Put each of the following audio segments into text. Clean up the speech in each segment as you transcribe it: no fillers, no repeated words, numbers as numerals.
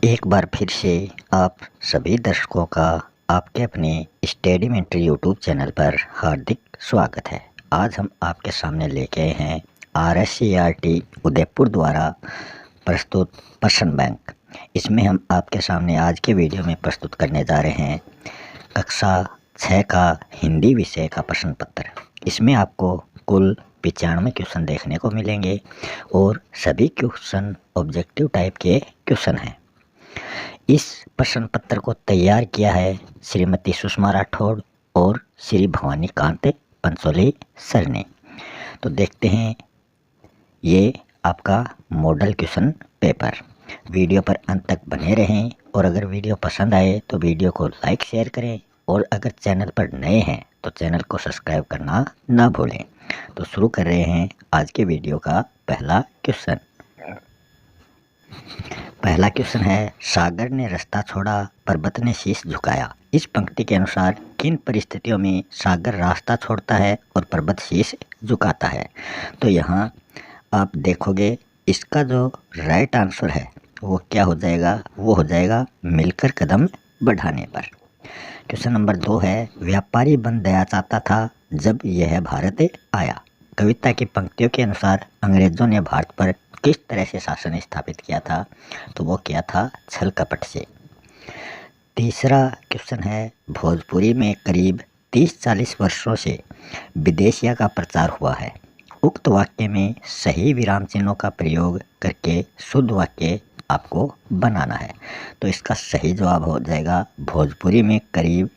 एक बार फिर से आप सभी दर्शकों का आपके अपने स्टडी मेंटर यूट्यूब चैनल पर हार्दिक स्वागत है। आज हम आपके सामने लेके आए हैं RSCRT उदयपुर द्वारा प्रस्तुत प्रश्न बैंक। इसमें हम आपके सामने आज के वीडियो में प्रस्तुत करने जा रहे हैं कक्षा 6 का हिंदी विषय का प्रश्न पत्र। इसमें आपको कुल 95 क्वेश्चन देखने को मिलेंगे और सभी क्वेश्चन ऑब्जेक्टिव टाइप के क्वेश्चन हैं। इस प्रश्न पत्र को तैयार किया है श्रीमती सुषमा राठौड़ और श्री भवानी कांत पंचोली सर ने। तो देखते हैं ये आपका मॉडल क्वेश्चन पेपर। वीडियो पर अंत तक बने रहें और अगर वीडियो पसंद आए तो वीडियो को लाइक शेयर करें और अगर चैनल पर नए हैं तो चैनल को सब्सक्राइब करना ना भूलें। तो शुरू कर रहे हैं आज के वीडियो का पहला क्वेश्चन। पहला क्वेश्चन है, सागर ने रास्ता छोड़ा, पर्वत ने शीश झुकाया। इस पंक्ति के अनुसार किन परिस्थितियों में सागर रास्ता छोड़ता है और पर्वत शीश झुकाता है? तो यहाँ आप देखोगे इसका जो राइट आंसर है वो क्या हो जाएगा? वो हो जाएगा मिलकर कदम बढ़ाने पर। क्वेश्चन नंबर 2 है, व्यापारी बन दया चाहता था जब यह भारत आया। कविता की पंक्तियों के अनुसार अंग्रेजों ने भारत पर किस तरह से शासन स्थापित किया था? तो वो किया था छल कपट से। तीसरा क्वेश्चन है, भोजपुरी में करीब 30-40 वर्षों से विदेशिया का प्रचार हुआ है। उक्त वाक्य में सही विराम चिन्हों का प्रयोग करके शुद्ध वाक्य आपको बनाना है। तो इसका सही जवाब हो जाएगा भोजपुरी में करीब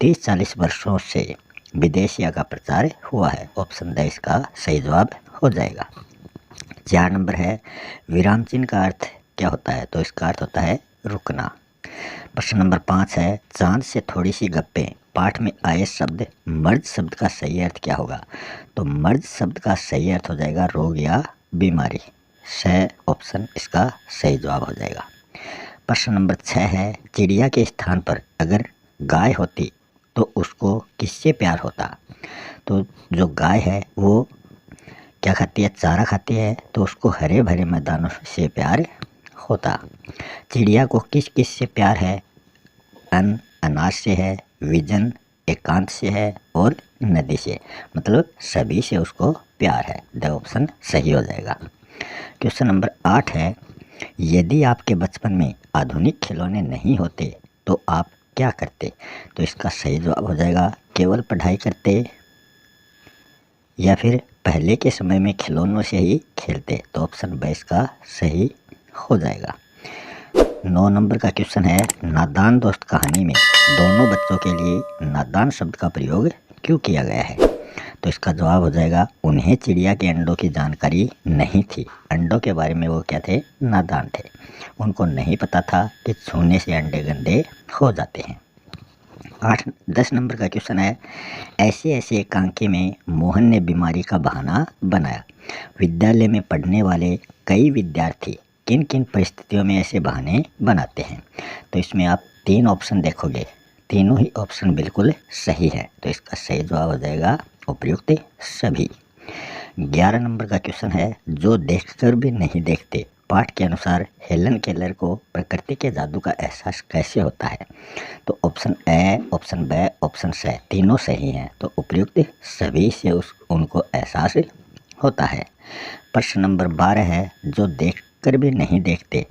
30-40 वर्षों से विदेशिया का प्रचार हुआ है। ऑप्शन द इसका सही जवाब हो जाएगा। 4 नंबर है, विराम चिन्ह का अर्थ क्या होता है? तो इसका अर्थ होता है रुकना। प्रश्न नंबर 5 है, चांद से थोड़ी सी गप्पे पाठ में आए शब्द मर्ज शब्द का सही अर्थ क्या होगा? तो मर्ज शब्द का सही अर्थ हो जाएगा रोग या बीमारी। ऑप्शन इसका सही जवाब हो जाएगा। प्रश्न नंबर 6 है, चिड़िया के स्थान पर अगर गाय होती तो उसको किससे प्यार होता? तो जो गाय है वो क्या खाती है? चारा खाती है, तो उसको हरे भरे मैदानों से प्यार होता। चिड़िया को किस किस से प्यार है? अन्न अनाज से है, विजन एकांत से है और नदी से, मतलब सभी से उसको प्यार है। द ऑप्शन सही हो जाएगा। क्वेश्चन नंबर 8 है, यदि आपके बचपन में आधुनिक खिलौने नहीं होते तो आप क्या करते? तो इसका सही जवाब हो जाएगा केवल पढ़ाई करते या फिर पहले के समय में खिलौनों से ही खेलते। तो ऑप्शन बी इसका सही हो जाएगा। 9 नंबर का क्वेश्चन है, नादान दोस्त कहानी में दोनों बच्चों के लिए नादान शब्द का प्रयोग क्यों किया गया है? तो इसका जवाब हो जाएगा उन्हें चिड़िया के अंडों की जानकारी नहीं थी। अंडों के बारे में वो क्या थे? नादान थे। उनको नहीं पता था कि छूने से अंडे गंदे हो जाते हैं। 10 नंबर का क्वेश्चन है, ऐसे ऐसे एकांकी में मोहन ने बीमारी का बहाना बनाया। विद्यालय में पढ़ने वाले कई विद्यार्थी किन किन परिस्थितियों में ऐसे बहाने बनाते हैं? तो इसमें आप 3 ऑप्शन देखोगे, तीनों ही ऑप्शन बिल्कुल सही है। तो इसका सही जवाब हो जाएगा उपयुक्त सभी। 11 नंबर का क्वेश्चन है, जो देखकर भी नहीं देखते। पाठ के अनुसार हेलन केलर को प्रकृति के जादू का एहसास कैसे होता है? तो option A, option B, option C तीनों सही हैं। तो उपयुक्त सभी से उनको एहसास होता है। प्रश्न नंबर 12 है, जो देखकर भी नहीं देखते।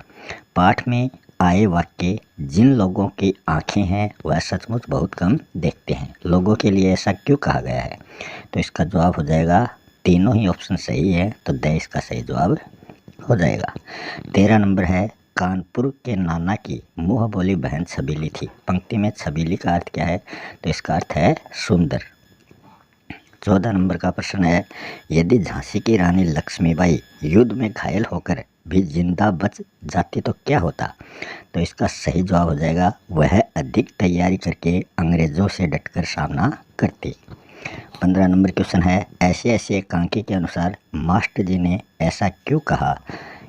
पाठ में आए वाक्य, जिन लोगों की आंखें हैं वह सचमुच बहुत कम देखते हैं, लोगों के लिए ऐसा क्यों कहा गया है? तो इसका जवाब हो जाएगा तीनों ही ऑप्शन सही है। तो द इसका सही जवाब हो जाएगा। 13 नंबर है, कानपुर के नाना की मुँह बोली बहन छबीली थी। पंक्ति में छबीली का अर्थ क्या है? तो इसका अर्थ है सुंदर। 14 नंबर का प्रश्न है, यदि झांसी की रानी लक्ष्मीबाई युद्ध में घायल होकर भी जिंदा बच जाती तो क्या होता? तो इसका सही जवाब हो जाएगा वह अधिक तैयारी करके अंग्रेजों से डटकर सामना करती। 15 नंबर क्वेश्चन है, ऐसे ऐसे एकांकी के अनुसार मास्टर जी ने ऐसा क्यों कहा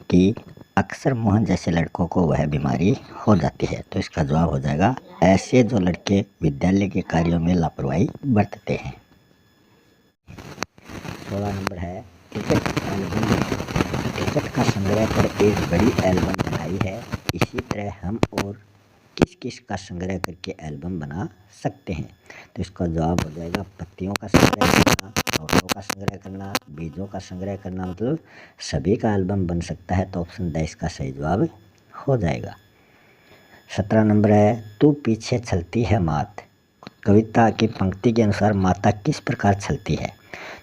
कि अक्सर मोहन जैसे लड़कों को वह बीमारी हो जाती है? तो इसका जवाब हो जाएगा ऐसे जो लड़के विद्यालय के कार्यों में लापरवाही बरतते हैं। 16 नंबर है, टिकट एल्बम टिकट का संग्रह कर एक बड़ी एल्बम बनाई है। इसी तरह हम और किस किस का संग्रह करके एल्बम बना सकते हैं? तो इसका जवाब हो जाएगा पत्तियों का संग्रह करना, नोटों का संग्रह करना, बीजों का संग्रह करना, मतलब सभी का एल्बम बन सकता है। तो ऑप्शन द इसका सही जवाब हो जाएगा। 17 नंबर है, तू पीछे चलती है मात। कविता की पंक्ति के अनुसार माता किस प्रकार चलती है?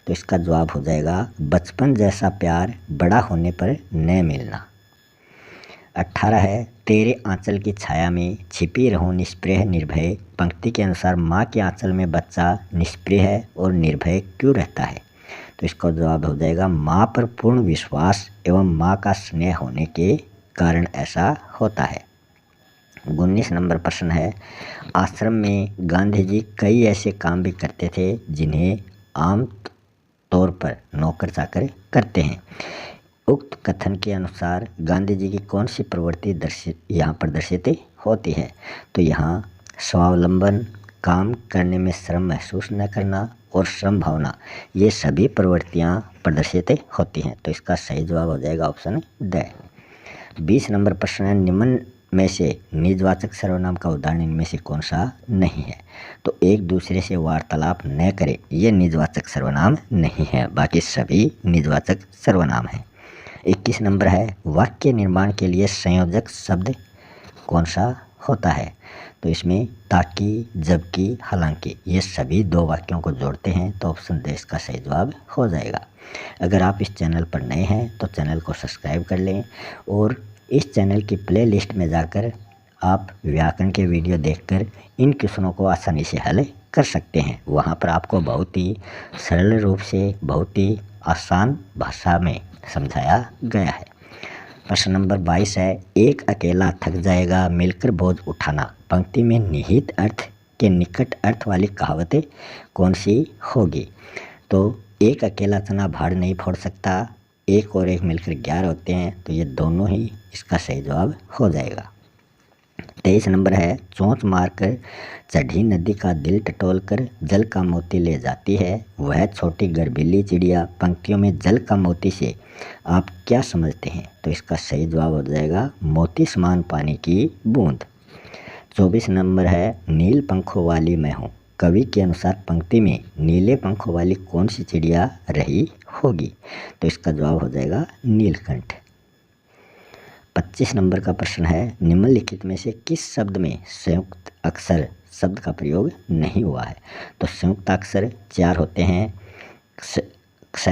तो इसका जवाब हो जाएगा बचपन जैसा प्यार बड़ा होने पर न मिलना। 18 है, तेरे आंचल की छाया में छिपी रहूं निष्प्रिय निर्भय। पंक्ति के अनुसार माँ के आंचल में बच्चा निष्प्रिय और निर्भय क्यों रहता है? तो इसका जवाब हो जाएगा माँ पर पूर्ण विश्वास एवं माँ का स्नेह होने के कारण ऐसा होता है। 19 नंबर प्रश्न है, आश्रम में गांधी जी कई ऐसे काम भी करते थे जिन्हें आम तौर पर नौकर चाकर करते हैं। उक्त कथन के अनुसार गांधी जी की कौन सी प्रवृत्ति यहाँ प्रदर्शित होती है? तो यहाँ स्वावलंबन, काम करने में श्रम महसूस न करना और श्रम भावना, ये सभी प्रवृत्तियाँ प्रदर्शित होती हैं। तो इसका सही जवाब हो जाएगा ऑप्शन ड। 20 नंबर प्रश्न है, निम्न में से निजवाचक सर्वनाम का उदाहरण इनमें से कौन सा नहीं है? तो एक दूसरे से वार्तालाप न करे, ये निजवाचक सर्वनाम नहीं है, बाकी सभी निजवाचक सर्वनाम हैं। 21 नंबर है, वाक्य निर्माण के लिए संयोजक शब्द कौन सा होता है? तो इसमें ताकि, जबकि, हालांकि, ये सभी दो वाक्यों को जोड़ते हैं। तो ऑप्शन द इसका सही जवाब हो जाएगा। अगर आप इस चैनल पर नए हैं तो चैनल को सब्सक्राइब कर लें और इस चैनल की प्लेलिस्ट में जाकर आप व्याकरण के वीडियो देखकर इन क्वेश्चनों को आसानी से हल कर सकते हैं। वहाँ पर आपको बहुत ही सरल रूप से, बहुत ही आसान भाषा में समझाया गया है। प्रश्न नंबर 22 है, एक अकेला थक जाएगा मिलकर बोझ उठाना। पंक्ति में निहित अर्थ के निकट अर्थ वाली कहावतें कौन सी होगी? तो एक अकेला तना भाड़ नहीं फोड़ सकता, एक और एक मिलकर 11 होते हैं। तो ये दोनों ही इसका सही जवाब हो जाएगा। 23 नंबर है, चोंच मारकर चढ़ी नदी का दिल टटोल कर जल का मोती ले जाती है वह छोटी गर्भीली चिड़िया। पंक्तियों में जल का मोती से आप क्या समझते हैं? तो इसका सही जवाब हो जाएगा मोती समान पानी की बूंद। 24 नंबर है, नील पंखों वाली मैं हूँ। कवि के अनुसार पंक्ति में नीले पंखों वाली कौन सी चिड़िया रही होगी? तो इसका जवाब हो जाएगा नीलकंठ। 25 नंबर का प्रश्न है, निम्नलिखित में से किस शब्द में संयुक्त अक्षर शब्द का प्रयोग नहीं हुआ है? तो संयुक्त अक्षर 4 होते हैं, क्ष,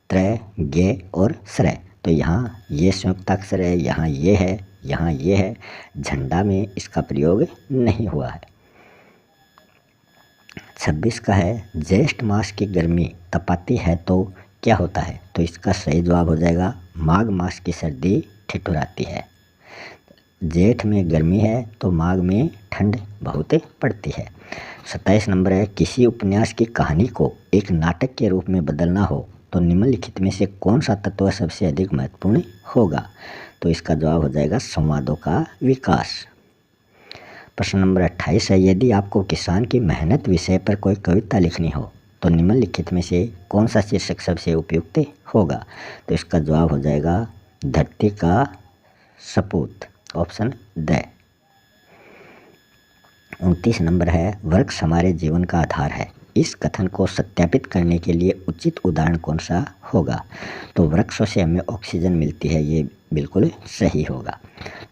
त्र, गे और श्रय। तो यहाँ ये संयुक्त अक्षर है, यहाँ ये है, यहाँ ये है। झंडा में इसका प्रयोग नहीं हुआ है। 26 का है, ज्येष्ठ मास की गर्मी तपाती है तो क्या होता है? तो इसका सही जवाब हो जाएगा माघ मास की सर्दी ठिठुराती है। जेठ में गर्मी है तो माघ में ठंड बहुत पड़ती है। 27 नंबर है, किसी उपन्यास की कहानी को एक नाटक के रूप में बदलना हो तो निम्नलिखित में से कौन सा तत्व सबसे अधिक महत्वपूर्ण होगा? तो इसका जवाब हो जाएगा संवादों का विकास। प्रश्न नंबर 28 है, यदि आपको किसान की मेहनत विषय पर कोई कविता लिखनी हो तो निम्नलिखित में से कौन सा शीर्षक सबसे उपयुक्त होगा? तो इसका जवाब हो जाएगा धरती का सपूत, ऑप्शन द। 29 नंबर है, वृक्ष हमारे जीवन का आधार है। इस कथन को सत्यापित करने के लिए उचित उदाहरण कौन सा होगा? तो वृक्षों से हमें ऑक्सीजन मिलती है, ये बिल्कुल सही होगा।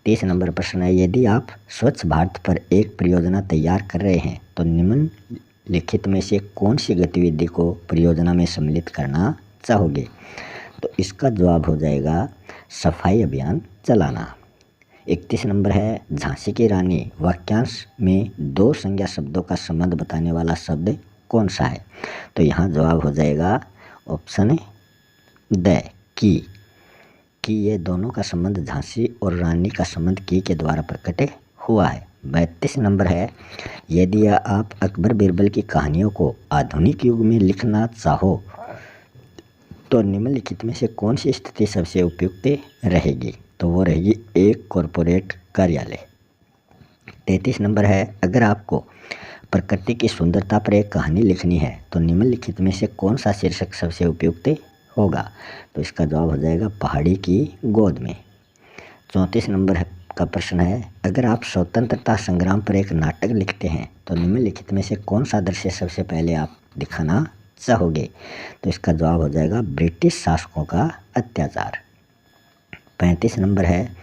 30 नंबर प्रश्न है, यदि आप स्वच्छ भारत पर एक परियोजना तैयार कर रहे हैं तो निम्नलिखित में से कौन सी गतिविधि को परियोजना में सम्मिलित करना चाहोगे? तो इसका जवाब हो जाएगा सफाई अभियान चलाना। 31 नंबर है, झांसी की रानी वाक्यांश में दो संज्ञा शब्दों का संबंध बताने वाला शब्द कौन सा है? तो यहाँ जवाब हो जाएगा ऑप्शन द कि ये दोनों का संबंध झांसी और रानी का संबंध की के द्वारा प्रकट हुआ है। 32 नंबर है, यदि आप अकबर बीरबल की कहानियों को आधुनिक युग में लिखना चाहो तो निम्नलिखित में से कौन सी स्थिति सबसे उपयुक्त रहेगी? तो वो रहेगी एक कॉरपोरेट कार्यालय। 33 नंबर है, अगर आपको प्रकृति की सुंदरता पर एक कहानी लिखनी है तो निम्नलिखित में से कौन सा शीर्षक सबसे उपयुक्त होगा? तो इसका जवाब हो जाएगा पहाड़ी की गोद में। 34 नंबर का प्रश्न है, अगर आप स्वतंत्रता संग्राम पर एक नाटक लिखते हैं तो निम्नलिखित में से कौन सा दृश्य सबसे पहले आप दिखाना चाहोगे? तो इसका जवाब हो जाएगा ब्रिटिश शासकों का अत्याचार। 35 नंबर है,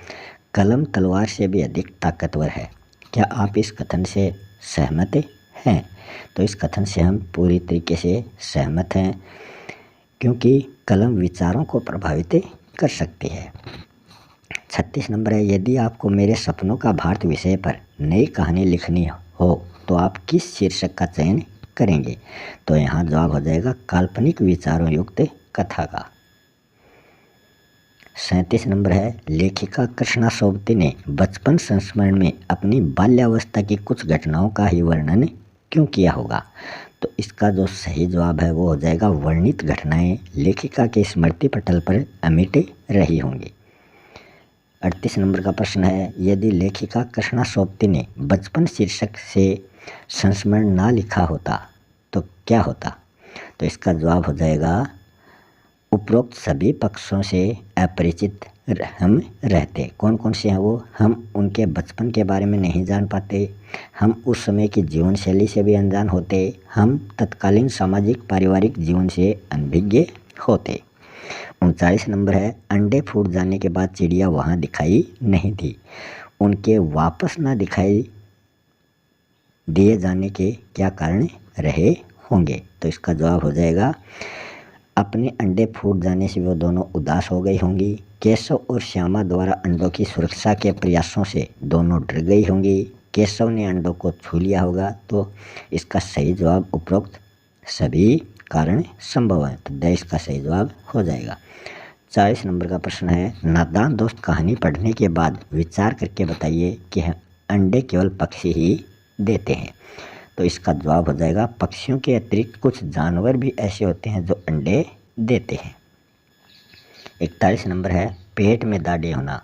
कलम तलवार से भी अधिक ताकतवर है। क्या आप इस कथन से सहमत हैं? तो इस कथन से हम पूरी तरीके से सहमत हैं, क्योंकि कलम विचारों को प्रभावित कर सकती है। 36 नंबर है, यदि आपको मेरे सपनों का भारत विषय पर नई कहानी लिखनी हो तो आप किस शीर्षक का चयन करेंगे? तो यहाँ जवाब हो जाएगा काल्पनिक विचारों युक्त कथा का। 37 नंबर है, लेखिका कृष्णा सोबती ने बचपन संस्मरण में अपनी बाल्यावस्था की कुछ घटनाओं का ही वर्णन क्यों किया होगा? तो इसका जो सही जवाब है वो हो जाएगा वर्णित घटनाएं लेखिका के स्मृति पटल पर अमिट रही होंगी। 38 नंबर का प्रश्न है, यदि लेखिका कृष्णा सोबती ने बचपन शीर्षक से संस्मरण ना लिखा होता तो क्या होता? तो इसका जवाब हो जाएगा उपरोक्त सभी पक्षों से अपरिचित हम रहते। कौन कौन से हैं वो? हम उनके बचपन के बारे में नहीं जान पाते, हम उस समय की जीवन शैली से भी अनजान होते, हम तत्कालीन सामाजिक पारिवारिक जीवन से अनभिज्ञ होते। 39 नंबर है, अंडे फूट जाने के बाद चिड़िया वहाँ दिखाई नहीं थी, उनके वापस ना दिखाई दिए जाने के क्या कारण रहे होंगे? तो इसका जवाब हो जाएगा अपने अंडे फूट जाने से वो दोनों उदास हो गई होंगी। केशव और श्यामा द्वारा अंडों की सुरक्षा के प्रयासों से दोनों डर गई होंगी। केशव ने अंडों को छू लिया होगा। तो इसका सही जवाब उपरोक्त सभी कारण संभव है, तो द इसका सही जवाब हो जाएगा। 40 नंबर का प्रश्न है, नादान दोस्त कहानी पढ़ने के बाद विचार करके बताइए कि अंडे केवल पक्षी ही देते हैं। तो इसका जवाब हो जाएगा पक्षियों के अतिरिक्त कुछ जानवर भी ऐसे होते हैं जो अंडे देते हैं। 41 नंबर है, पेट में दाढ़ी होना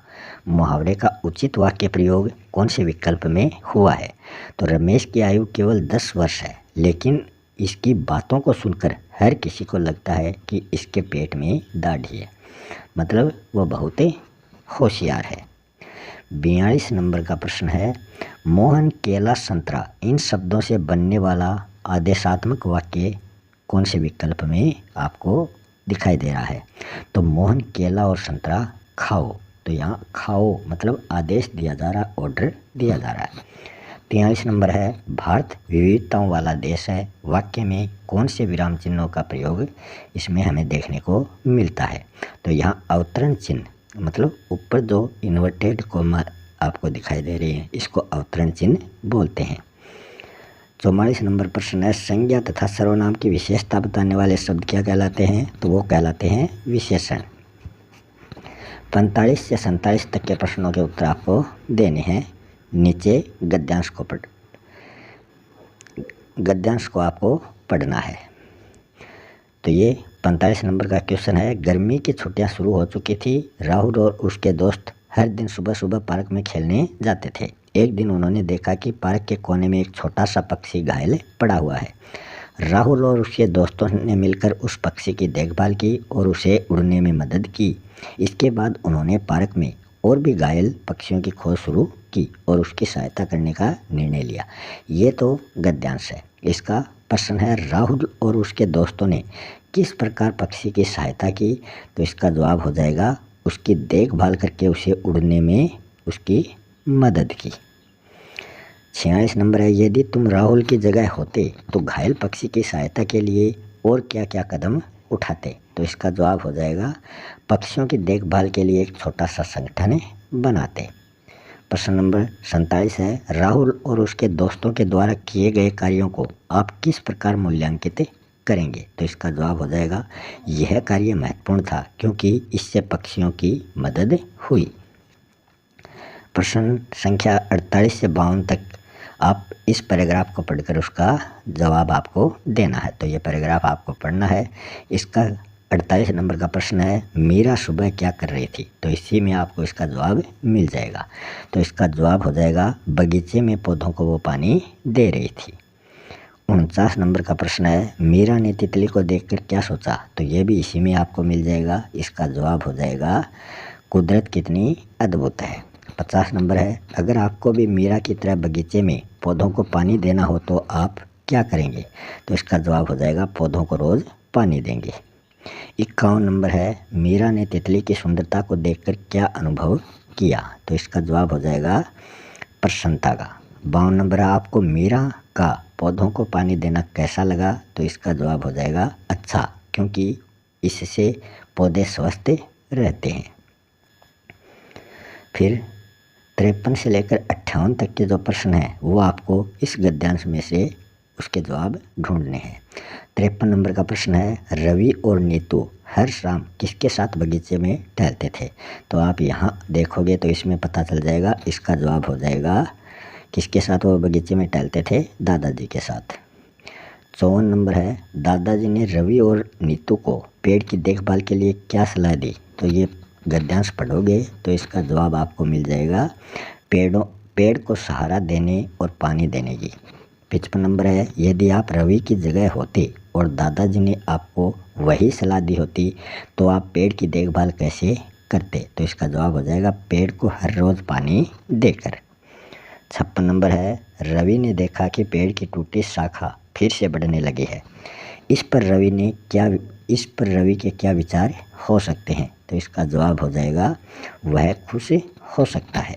मुहावरे का उचित वाक्य प्रयोग कौन से विकल्प में हुआ है? तो रमेश की आयु केवल 10 वर्ष है, लेकिन इसकी बातों को सुनकर हर किसी को लगता है कि इसके पेट में दाढ़ी है, मतलब वह बहुत होशियार है। 42 नंबर का प्रश्न है, मोहन केला संतरा इन शब्दों से बनने वाला आदेशात्मक वाक्य कौन से विकल्प में आपको दिखाई दे रहा है? तो मोहन केला और संतरा खाओ, तो यहाँ खाओ मतलब आदेश दिया जा रहा, ऑर्डर दिया जा रहा है। 43 नंबर है, भारत विविधताओं वाला देश है, वाक्य में कौन से विराम चिन्हों का प्रयोग इसमें हमें देखने को मिलता है? तो यहाँ अवतरण चिन्ह, मतलब ऊपर जो इन्वर्टेड कोमा आपको दिखाई दे रही है, इसको अवतरण चिन्ह बोलते हैं। 44 नंबर प्रश्न है, संज्ञा तथा सर्वनाम की विशेषता बताने वाले शब्द क्या कहलाते हैं? तो वो कहलाते हैं विशेषण। 45 से 47 तक के प्रश्नों के उत्तर आपको देने हैं। नीचे गद्यांश को आपको पढ़ना है। तो ये 45 नंबर का क्वेश्चन है, गर्मी की छुट्टियां शुरू हो चुकी थी। राहुल और उसके दोस्त हर दिन सुबह सुबह पार्क में खेलने जाते थे। एक दिन उन्होंने देखा कि पार्क के कोने में एक छोटा सा पक्षी घायल पड़ा हुआ है। राहुल और उसके दोस्तों ने मिलकर उस पक्षी की देखभाल की और उसे उड़ने में मदद की। इसके बाद उन्होंने पार्क में और भी घायल पक्षियों की खोज शुरू की और उसकी सहायता करने का निर्णय लिया। ये तो गद्यांश है। इसका प्रश्न है, राहुल और उसके दोस्तों ने किस प्रकार पक्षी की सहायता की? तो इसका जवाब हो जाएगा उसकी देखभाल करके उसे उड़ने में उसकी मदद की। 46 नंबर है, यदि तुम राहुल की जगह होते तो घायल पक्षी की सहायता के लिए और क्या क्या कदम उठाते? तो इसका जवाब हो जाएगा पक्षियों की देखभाल के लिए एक छोटा सा संगठन बनाते। प्रश्न नंबर 47 है, राहुल और उसके दोस्तों के द्वारा किए गए कार्यों को आप किस प्रकार मूल्यांकित करेंगे? तो इसका जवाब हो जाएगा यह कार्य महत्वपूर्ण था क्योंकि इससे पक्षियों की मदद हुई। प्रश्न संख्या 48 से 52 तक आप इस पैराग्राफ को पढ़कर उसका जवाब आपको देना है। तो ये पैराग्राफ आपको पढ़ना है। इसका 48 नंबर का प्रश्न है, मीरा सुबह क्या कर रही थी? तो इसी में आपको इसका जवाब मिल जाएगा। तो इसका जवाब हो जाएगा बगीचे में पौधों को वो पानी दे रही थी। 49 नंबर का प्रश्न है, मीरा ने तितली को देखकर क्या सोचा? तो ये भी इसी में आपको मिल जाएगा। इसका जवाब हो जाएगा कुदरत कितनी अद्भुत है। 50 नंबर है, अगर आपको भी मीरा की तरह बगीचे में पौधों को पानी देना हो तो आप क्या करेंगे? तो इसका जवाब हो जाएगा पौधों को रोज़ पानी देंगे। 51 नंबर है, मीरा ने तितली की सुंदरता को देखकर क्या अनुभव किया? तो इसका जवाब हो जाएगा प्रसन्नता का। 52 नंबर है, आपको मीरा का पौधों को पानी देना कैसा लगा? तो इसका जवाब हो जाएगा अच्छा, क्योंकि इससे पौधे स्वस्थ रहते हैं। फिर 53 से लेकर 58 तक के जो प्रश्न हैं वो आपको इस गद्यांश में से उसके जवाब ढूंढने हैं। 53 नंबर का प्रश्न है, रवि और नीतू हर शाम किसके साथ बगीचे में टहलते थे? तो आप यहाँ देखोगे तो इसमें पता चल जाएगा, इसका जवाब हो जाएगा किसके साथ वो बगीचे में टहलते थे? दादाजी के साथ। 54 नंबर है, दादाजी ने रवि और नीतू को पेड़ की देखभाल के लिए क्या सलाह दी? तो ये गद्यांश पढ़ोगे तो इसका जवाब आपको मिल जाएगा पेड़ को सहारा देने और पानी देने की। 55 नंबर है, यदि आप रवि की जगह होते और दादाजी ने आपको वही सलाह दी होती तो आप पेड़ की देखभाल कैसे करते? तो इसका जवाब हो जाएगा पेड़ को हर रोज़ पानी देकर। 56 नंबर है, रवि ने देखा कि पेड़ की टूटी शाखा फिर से बढ़ने लगी है। इस पर रवि के क्या विचार हो सकते हैं? तो इसका जवाब हो जाएगा वह खुश हो सकता है।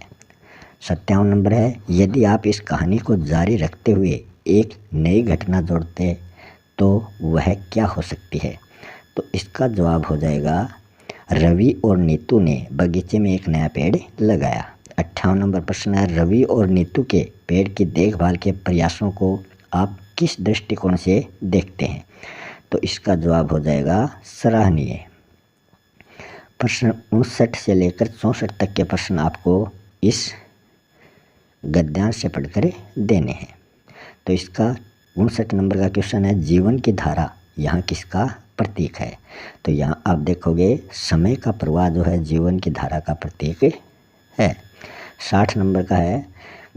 57 नंबर है, यदि आप इस कहानी को जारी रखते हुए एक नई घटना जोड़ते तो वह क्या हो सकती है? तो इसका जवाब हो जाएगा रवि और नीतू ने बगीचे में एक नया पेड़ लगाया। 58 नंबर प्रश्न है, रवि और नीतू के पेड़ की देखभाल के प्रयासों को आप किस दृष्टिकोण से देखते हैं? तो इसका जवाब हो जाएगा सराहनीय। प्रश्न 59 से लेकर 64 तक के प्रश्न आपको इस गद्यांश से पढ़कर देने हैं। तो इसका 59 नंबर का क्वेश्चन है, जीवन की धारा यहाँ किसका प्रतीक है? तो यहाँ आप देखोगे समय का प्रवाह जो है जीवन की धारा का प्रतीक है। 60 नंबर का है,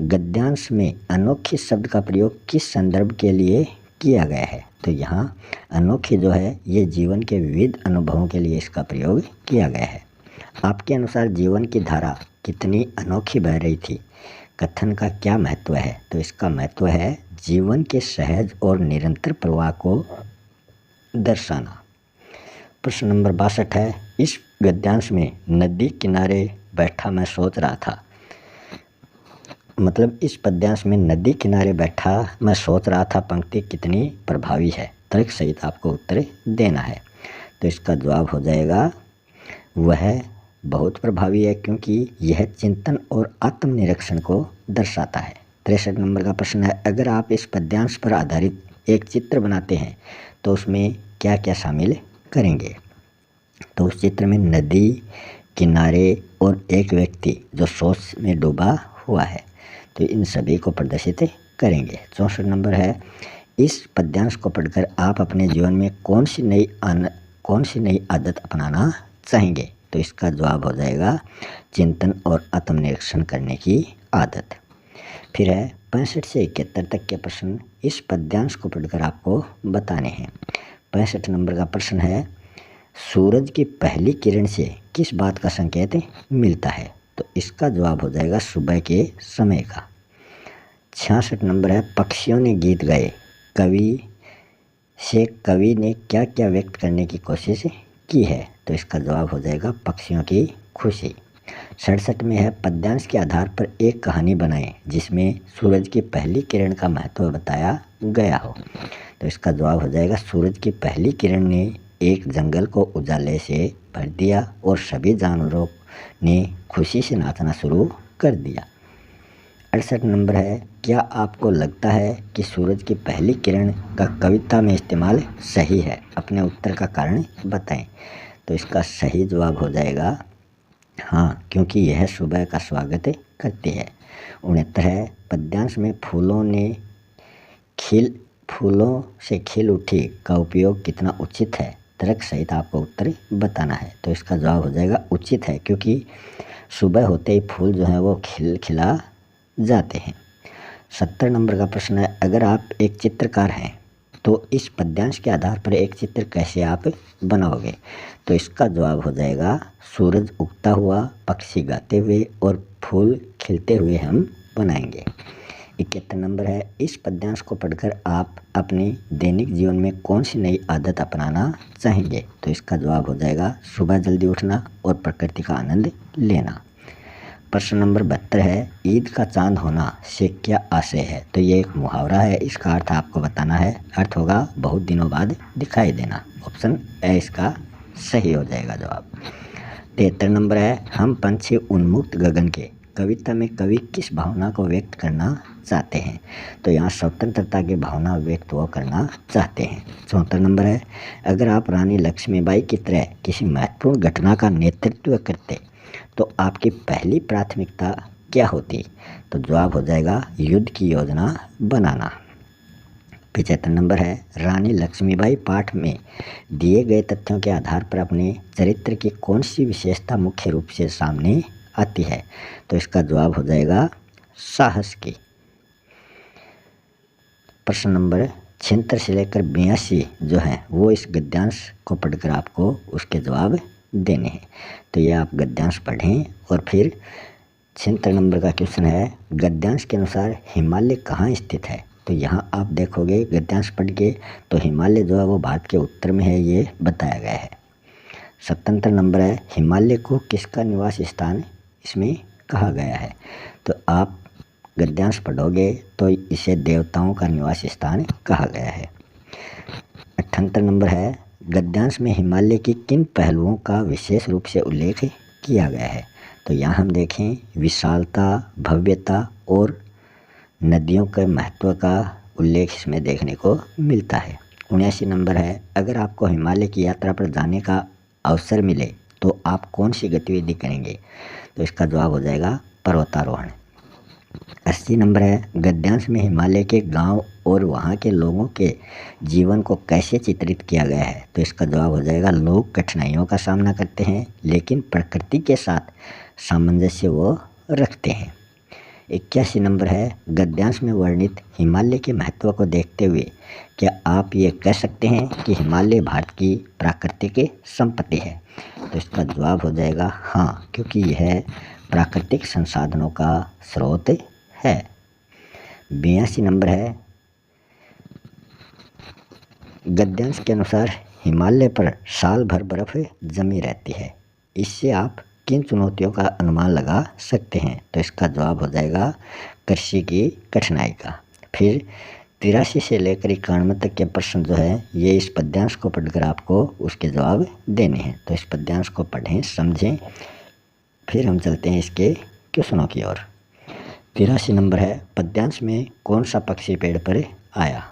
गद्यांश में अनोखी शब्द का प्रयोग किस संदर्भ के लिए किया गया है? तो यहाँ अनोखी जो है ये जीवन के विविध अनुभवों के लिए इसका प्रयोग किया गया है। आपके अनुसार जीवन की धारा कितनी अनोखी बह रही थी? कथन का क्या महत्व है? तो इसका महत्व है जीवन के सहज और निरंतर प्रवाह को दर्शाना। प्रश्न नंबर 62 है, इस गद्यांश में नदी किनारे बैठा मैं सोच रहा था। मतलब इस पद्यांश में नदी किनारे बैठा मैं सोच रहा था पंक्ति कितनी प्रभावी है? तर्क सहित आपको उत्तर देना है। तो इसका जवाब हो जाएगा वह बहुत प्रभावी है, क्योंकि यह चिंतन और आत्मनिरीक्षण को दर्शाता है। 63 नंबर का प्रश्न है, अगर आप इस पद्यांश पर आधारित एक चित्र बनाते हैं तो उसमें क्या क्या शामिल करेंगे? तो उस चित्र में नदी किनारे और एक व्यक्ति जो सोच में डूबा हुआ है, तो इन सभी को प्रदर्शित करेंगे। 64 नंबर है, इस पद्यांश को पढ़कर आप अपने जीवन में कौन सी नई आदत अपनाना चाहेंगे? तो इसका जवाब हो जाएगा चिंतन और आत्मनिरीक्षण करने की आदत। फिर है 65 से 71 तक के प्रश्न इस पद्यांश को पढ़कर आपको बताने हैं। 65 नंबर का प्रश्न है, सूरज की पहली किरण से किस बात का संकेत मिलता है? तो इसका जवाब हो जाएगा सुबह के समय का। 66 नंबर है, पक्षियों ने गीत गाए, कवि ने क्या क्या व्यक्त करने की कोशिश की है? तो इसका जवाब हो जाएगा पक्षियों की खुशी। 67 में है, पद्यांश के आधार पर एक कहानी बनाएं जिसमें सूरज की पहली किरण का महत्व बताया गया हो। तो इसका जवाब हो जाएगा सूरज की पहली किरण ने एक जंगल को उजाले से भर दिया और सभी जानवरों ने खुशी से नाचना शुरू कर दिया। 68 नंबर है, क्या आपको लगता है कि सूरज की पहली किरण का कविता में इस्तेमाल सही है? अपने उत्तर का कारण बताएं। तो इसका सही जवाब हो जाएगा हाँ, क्योंकि यह सुबह का स्वागत करती है। 69 है, पद्यांश में फूलों से खिल उठी का उपयोग कितना उचित है? तर्क सहित आपको उत्तर बताना है। तो इसका जवाब हो जाएगा उचित है, क्योंकि सुबह होते ही फूल जो हैं वो खिला जाते हैं। 70 नंबर का प्रश्न है, अगर आप एक चित्रकार हैं तो इस पद्यांश के आधार पर एक चित्र कैसे आप बनाओगे? तो इसका जवाब हो जाएगा सूरज उगता हुआ, पक्षी गाते हुए और फूल खिलते हुए हम बनाएंगे। 71 नंबर है, इस पद्यांश को पढ़कर आप अपने दैनिक जीवन में कौन सी नई आदत अपनाना चाहेंगे? तो इसका जवाब हो जाएगा सुबह जल्दी उठना और प्रकृति का आनंद लेना। प्रश्न नंबर 72 है, ईद का चांद होना से क्या आशय है? तो ये एक मुहावरा है, इसका अर्थ आपको बताना है। अर्थ होगा बहुत दिनों बाद दिखाई देना। ऑप्शन ए इसका सही हो जाएगा जवाब। 73 नंबर है, हम पंछी उन्मुक्त गगन के कविता में कवि किस भावना को व्यक्त करना चाहते हैं? तो यहाँ स्वतंत्रता की भावना व्यक्त वो करना चाहते हैं। 74 नंबर है, अगर आप रानी लक्ष्मीबाई की तरह किसी महत्वपूर्ण घटना का नेतृत्व करते तो आपकी पहली प्राथमिकता क्या होती? तो जवाब हो जाएगा युद्ध की योजना बनाना। 75 नंबर है, रानी लक्ष्मीबाई पाठ में दिए गए तथ्यों के आधार पर अपने चरित्र की कौन सी विशेषता मुख्य रूप से सामने आती है? तो इसका जवाब हो जाएगा साहस की। प्रश्न नंबर 76 से लेकर 82 जो है वो इस गद्यांश को पढ़कर आपको उसके जवाब देने हैं। तो ये आप गद्यांश पढ़ें और फिर 76 नंबर का क्वेश्चन है, गद्यांश के अनुसार हिमालय कहाँ स्थित है? तो यहाँ आप देखोगे गद्यांश पढ़ के तो हिमालय जो है वो भारत के उत्तर में है, ये बताया गया है। 77 नंबर है, हिमालय को किसका निवास स्थान इसमें कहा गया है? तो आप गद्यांश पढ़ोगे तो इसे देवताओं का निवास स्थान कहा गया है। 78 नंबर है, गद्यांश में हिमालय की किन पहलुओं का विशेष रूप से उल्लेख किया गया है? तो यहाँ हम देखें विशालता, भव्यता और नदियों के महत्व का उल्लेख इसमें देखने को मिलता है। 79 नंबर है, अगर आपको हिमालय की यात्रा पर जाने का अवसर मिले तो आप कौन सी गतिविधि करेंगे? तो इसका जवाब हो जाएगा पर्वतारोहण। 80 नंबर है, गद्यांश में हिमालय के गांव और वहां के लोगों के जीवन को कैसे चित्रित किया गया है? तो इसका जवाब हो जाएगा लोग कठिनाइयों का सामना करते हैं लेकिन प्रकृति के साथ सामंजस्य वो रखते हैं। 81 नंबर है, गद्यांश में वर्णित हिमालय के महत्व को देखते हुए क्या आप ये कह सकते हैं कि हिमालय भारत की प्राकृतिक संपत्ति है? तो इसका जवाब हो जाएगा हाँ, क्योंकि यह प्राकृतिक संसाधनों का स्रोत है। 82 नंबर है, गद्यांश के अनुसार हिमालय पर साल भर बर्फ जमी रहती है, इससे आप किन चुनौतियों का अनुमान लगा सकते हैं? तो इसका जवाब हो जाएगा कृषि की कठिनाई का। फिर 83 से लेकर 91 तक के प्रश्न जो है ये इस पद्यांश को पढ़कर आपको उसके जवाब देने हैं। तो इस पद्यांश को पढ़ें, समझें, फिर हम चलते हैं इसके क्वेश्चनों की ओर। 83 नंबर है, पद्यांश में कौन सा पक्षी पेड़ पर आया?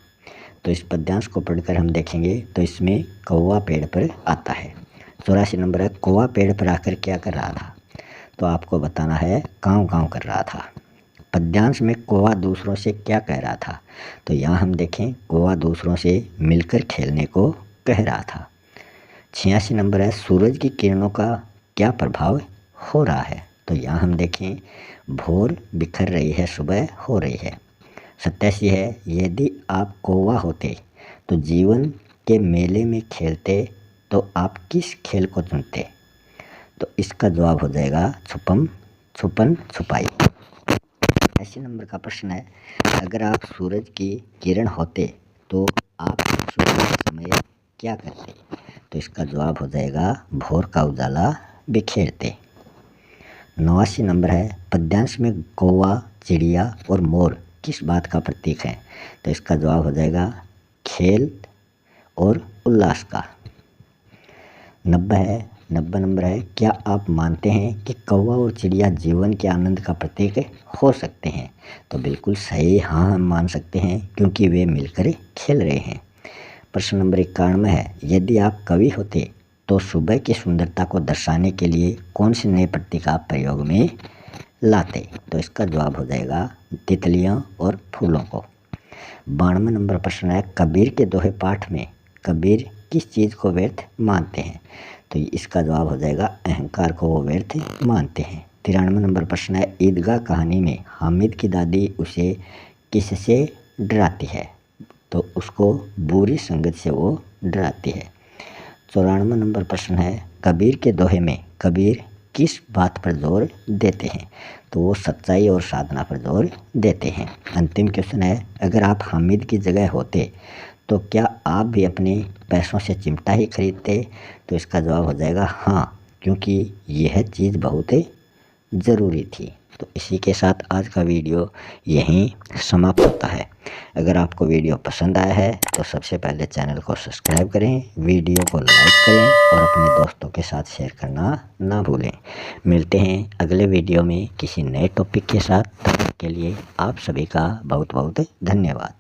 तो इस पद्यांश को पढ़कर हम देखेंगे तो इसमें कौवा पेड़ पर आता है। 84 नंबर है, कौवा पेड़ पर आकर क्या कर रहा था? तो आपको बताना है काँव काँव कर रहा था। पद्यांश में कौवा दूसरों से क्या कह रहा था? तो यहाँ हम देखें कौवा दूसरों से मिलकर खेलने को कह रहा था। 86 नंबर है, सूरज की किरणों का क्या प्रभाव हो रहा है? तो यहाँ हम देखें भोर बिखर रही है, सुबह हो रही है। 87 है, यदि आप कौवा होते तो जीवन के मेले में खेलते तो आप किस खेल को चुनते? तो इसका जवाब हो जाएगा छुपन छुपाई। 80 नंबर का प्रश्न है, अगर आप सूरज की किरण होते तो आप सुबह के समय क्या करते? तो इसका जवाब हो जाएगा भोर का उजाला बिखेरते। 89 नंबर है, पद्यांश में कौवा, चिड़िया और मोर किस बात का प्रतीक है? तो इसका जवाब हो जाएगा खेल और उल्लास का। 90 नंबर है, क्या आप मानते हैं कि कौवा और चिड़िया जीवन के आनंद का प्रतीक हो सकते हैं? तो बिल्कुल सही, हाँ हम मान सकते हैं क्योंकि वे मिलकर खेल रहे हैं। प्रश्न नंबर 91 है, यदि आप कवि होते तो सुबह की सुंदरता को दर्शाने के लिए कौन से नए प्रतीक आप प्रयोग में लाते? तो इसका जवाब हो जाएगा तितलियों और फूलों को। 92 नंबर प्रश्न है, कबीर के दोहे पाठ में कबीर किस चीज़ को व्यर्थ मानते हैं? तो इसका जवाब हो जाएगा अहंकार को वो व्यर्थ मानते हैं। 93 नंबर प्रश्न है, ईदगाह कहानी में हामिद की दादी उसे किससे डराती है? तो उसको बुरी संगत से वो डराती है। 94 नंबर प्रश्न है, कबीर के दोहे में कबीर किस बात पर जोर देते हैं? तो वो सच्चाई और साधना पर जोर देते हैं। अंतिम क्वेश्चन है, अगर आप हामिद की जगह होते तो क्या आप भी अपने पैसों से चिमटा ही खरीदते? तो इसका जवाब हो जाएगा हाँ, क्योंकि यह चीज़ बहुत ज़रूरी थी। तो इसी के साथ आज का वीडियो यहीं समाप्त होता है। अगर आपको वीडियो पसंद आया है तो सबसे पहले चैनल को सब्सक्राइब करें, वीडियो को लाइक करें और अपने दोस्तों के साथ शेयर करना ना भूलें। मिलते हैं अगले वीडियो में किसी नए टॉपिक के साथ। तब तक के लिए आप सभी का बहुत बहुत धन्यवाद।